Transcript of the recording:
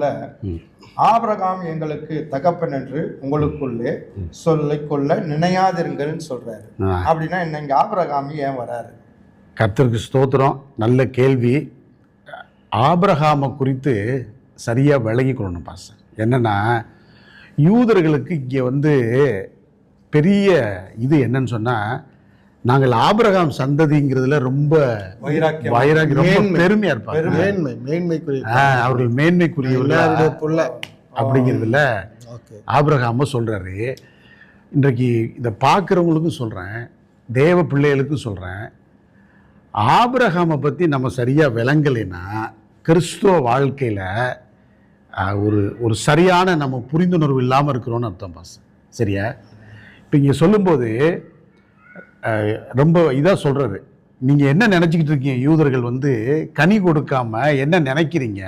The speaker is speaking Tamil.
அதிகாரத்துல ஆபிரகாம் எங்களுக்கு தகப்பன் என்று உங்களுக்குள்ளே சொல்லிக்கொள்ள நினையாதிருங்கள்னு சொல்றாரு. அப்படின்னா என்ன, இங்க ஆபிரகாம் ஏன் வராரு? கர்த்தருக்கு ஸ்தோத்திரம், நல்ல கேள்வி. ஆபிரகாமை குறித்து சரியாக விளங்கிக்கொள்ளணும் பாஸ்டர். என்னன்னா, யூதர்களுக்கு இங்கே பெரிய இது என்னன்னு சொன்னால், நாங்கள் ஆபிரகாம் சந்ததிங்கிறதுல ரொம்ப வைராக்கியம், ரொம்ப பெருமையாக இருப்பாங்க. அவர்கள் மேன்மைக்குரியவர்கள் அப்படிங்கிறதுல ஆபிரகாம சொல்கிறாரு. இன்றைக்கு இதை பார்க்குறவங்களுக்கும் சொல்கிறேன், தேவ பிள்ளைகளுக்கும் சொல்கிறேன், ஆபிரகாமை பற்றி நம்ம சரியாக விளங்கலைன்னா கிறிஸ்துவ வாழ்க்கையில் ஒரு சரியான நம்ம புரிந்துணர்வு இல்லாமல் இருக்கிறோன்னு அர்த்தம் பாஸ். சரியா? இப்போ இங்கே சொல்லும்போது ரொம்ப இதாக சொல்கிறாரு, நீங்கள் என்ன நினச்சிக்கிட்டு இருக்கீங்க, யூதர்கள் கனி கொடுக்காம என்ன நினைக்கிறீங்க?